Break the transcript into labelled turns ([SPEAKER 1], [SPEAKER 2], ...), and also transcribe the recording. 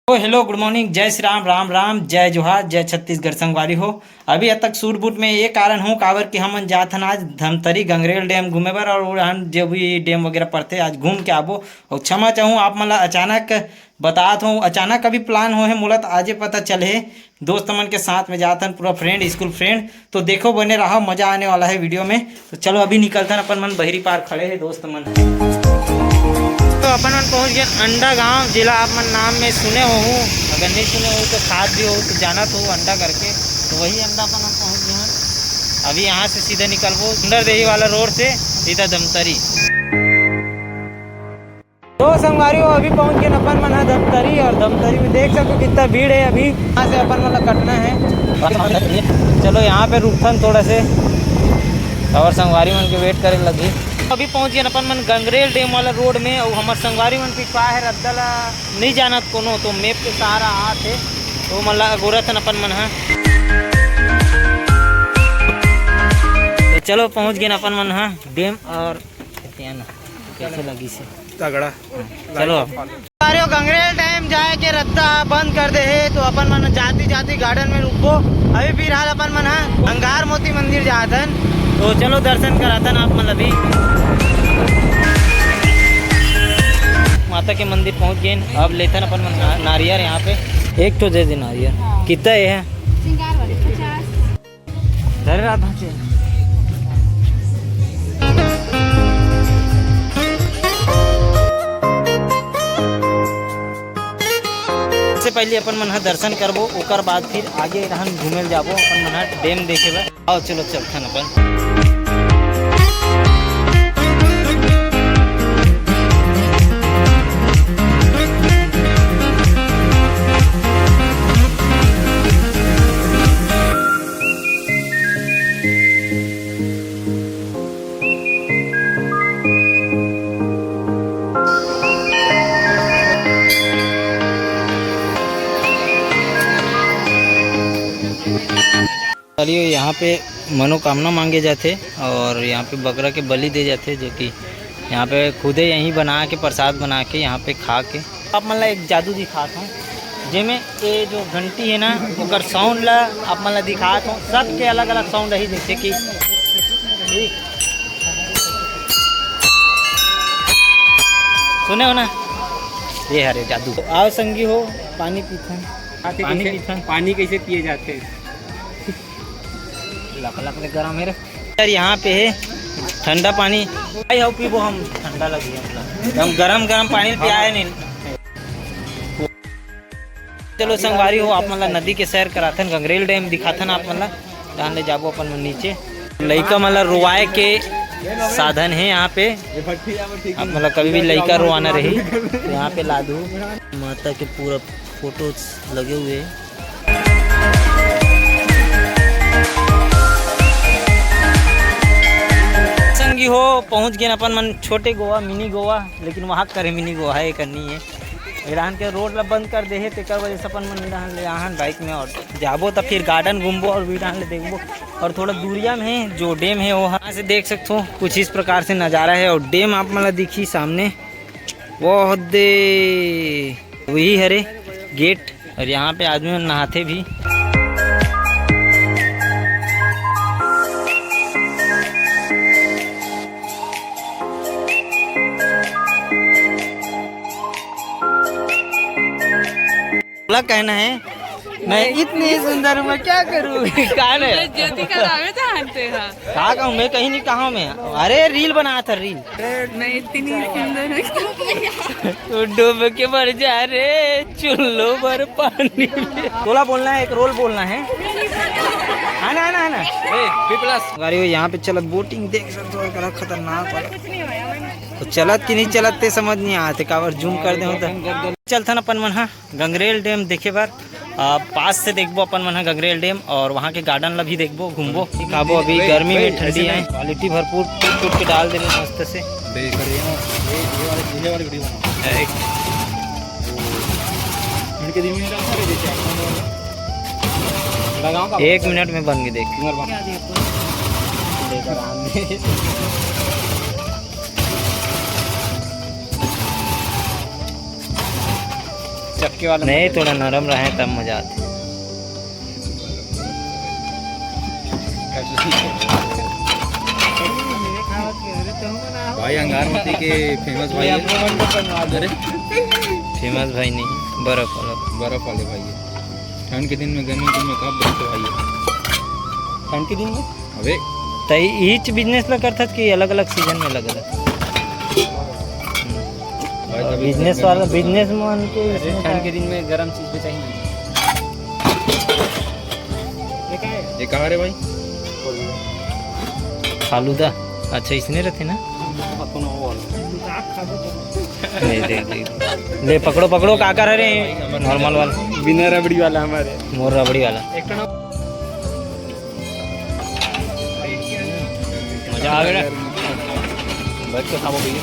[SPEAKER 1] ओ hello good morning, जय श्री राम, राम राम, जय जोहार, जय छत्तीसगढ़ संगवारी हो। अभी तक सूट बूट में ये कारण हूँ काबर कि हमन जात हन आज धमतरी गंगरेल डैम घूमे बर और वहाँ जो भी डैम वगैरह पड़ते आज घूम के आबो। और क्षमा चाहूँ आप मला अचानक बतात हूँ, अचानक अभी प्लान हो है मोला तो आजे पता चले है। दोस्त मन के साथ में जात हन, पूरा फ्रेंड स्कूल फ्रेंड। तो देखो बने रहा, मजा आने वाला है वीडियो में। तो चलो अभी निकलता अपन मन बहरी पार खड़े है दोस्त मन। तो अपन मन पहुंच गए अंडा गांव, जिला आप मन नाम में सुने हो, अगर नहीं सुने हो तो खाद भी हो तो जाना तो अंडा करके। तो वही अंडा अपन हम पहुंच गए हैं। अभी यहाँ से सीधे निकलबो सुंदरदेही वाला रोड से सीधा धमतरी। तो संगवारी हो अभी पहुंच गए अपन मन धमतरी, और धमतरी में देख सकते हो कितना भीड़ है। अभी यहाँ से अपन मतलब कटना है। चलो यहाँ पे रुकथन थोड़ा से और संगवारी मन के वेट करे लगी। अभी पहुंच गए अपन मन गंगरेल डैम वाला रोड में। और हमारे संगवारी मन पिछवा है रद्दा ला नहीं जाना कोनो, तो मैप के सहारा आते तो मतलब गोरथन अपन मन है। तो चलो पहुंच गए अपन मन है डैम। और कैसे लगी से
[SPEAKER 2] तगड़ा
[SPEAKER 1] चलो अरे गंगरेल डैम जाए के रद्दा बंद कर दे है। तो अपन मन जाती जाती गार्डन में रुको। अभी फिलहाल अपन मन है अंगार मोती मंदिर जातन। तो चलो दर्शन करातन आप मन। अभी माता के मंदिर पहुंच गए। अब लेते अपन मन नारियल यहाँ पे एक तो दे दे नारियल। हाँ। कितना ये है? सबसे पहले अपन मन दर्शन करबो, ओकर बाद फिर आगे रहन घूमे जाबो अपन मन डैम देखे बा। आओ चलो चलथन अपन। चलिए यहाँ पे मनोकामना मांगे जाते और यहाँ पे बकरा के बलि दे जाते, जो कि यहाँ पे खुदे यहीं बना के प्रसाद बना के यहाँ पे खा के। आप मतलब एक जादू दिखाता हूँ जिसमें ये जो घंटी है ना ओकर साउंड ला आप मतलब दिखाता हूँ। सबके अलग अलग साउंड रही, जैसे कि सुने हो ना, ये हरे जादू। आओ संगी हो पानी पीथन।
[SPEAKER 2] पानी कैसे पिए जाते हैं?
[SPEAKER 1] लक में गरम है यार। यहाँ पे है ठंडा पानी आई हो पीबो, हम ठंडा लगी हम गरम गरम पानी पियाए नहीं। चलो संगवारी हो आप मतलब नदी के सैर कराथन, गंगरेल डैम दिखाथन आप मतलब। जान ले जाबो अपन नीचे। लइका मतलब रोवाए के साधन है यहाँ पे। आप मतलब कभी भी लइका रोवाना रही तो यहाँ पे लादू माता के पूरा फोटो लगे हुए हैं। संगी हो पहुंच गए अपन मन छोटे गोवा, मिनी गोवा, लेकिन वहाँ करे मिनी गोवा है करनी है। ईरान के रोड ला बंद कर दे है, तेकर वजह से अपन मन ईरान ले आहन बाइक में और जाबो तो फिर गार्डन घूमबो और ईरान ले देखबो। और थोड़ा दूरिया में है जो डैम है वो यहाँ से देख सकते हो कुछ इस प्रकार से नज़ारा है। और डैम आप मतलब दिखी सामने वो दे वही हरे गेट। और यहाँ पे आदमी नहाते भी। कहना है मैं इतनी सुंदर हूँ, मैं क्या करूँ? कहाँ कहूँ मैं, कहीं नहीं कहा मैं। अरे रील बनाया था रील।
[SPEAKER 3] मैं इतनी सुंदर
[SPEAKER 1] हूँ डूब के मर जा रे चुल्लो भर पानी। बोला बोलना है, एक रोल बोलना है। आना आना आना गाड़ी यहाँ पे चलत बोटिंग देख सकते हो, खतरनाक वाला। तो चलत कि नहीं चलत ते समझ नहीं आते, काबर जूम कर दे तो चलथन अपन मन हाँ गंगरेल डैम देखे बार। पास से देखबो अपन मन हाँ गंगरेल डैम और वहाँ के गार्डन ला भी देखबो घूमबो खाबो। अभी गर्मी में ठंडी है, क्वालिटी भरपूर टूट के डाल देने मस्त से। 1 मिनट में बन गई देख।
[SPEAKER 2] चक्के वाला
[SPEAKER 1] नहीं थोड़ा नरम रहे तब मजा आती।
[SPEAKER 2] भाई अंगार मोती के फेमस भाई है। अरे
[SPEAKER 1] फेमस भाई नहीं, बर्फ वाला।
[SPEAKER 2] बर्फ वाले भाई है। ठंड के दिन में गर्मी के दिन में कब बनते भाई है?
[SPEAKER 1] ठंड के दिन में
[SPEAKER 2] अबे
[SPEAKER 1] तो ईच बिजनेस ला करता कि अलग अलग सीजन में अलग अलग
[SPEAKER 2] भाई तभी
[SPEAKER 1] बिजनेस वाला बिजनेस मान के
[SPEAKER 2] ठंड के दिन में गर्म चीज पे चाहिए। ये कहाँ रे भाई?
[SPEAKER 1] फालूदा। अच्छा इसने रहते ना। ले देख देख ले पकड़ो पकड़ो का कर रहे हैं नॉर्मल वाला
[SPEAKER 2] बिना रबड़ी वाला हमारे
[SPEAKER 1] मोर रबड़ी वाला मजा आ गया।
[SPEAKER 2] बैठ के खाओ भैया।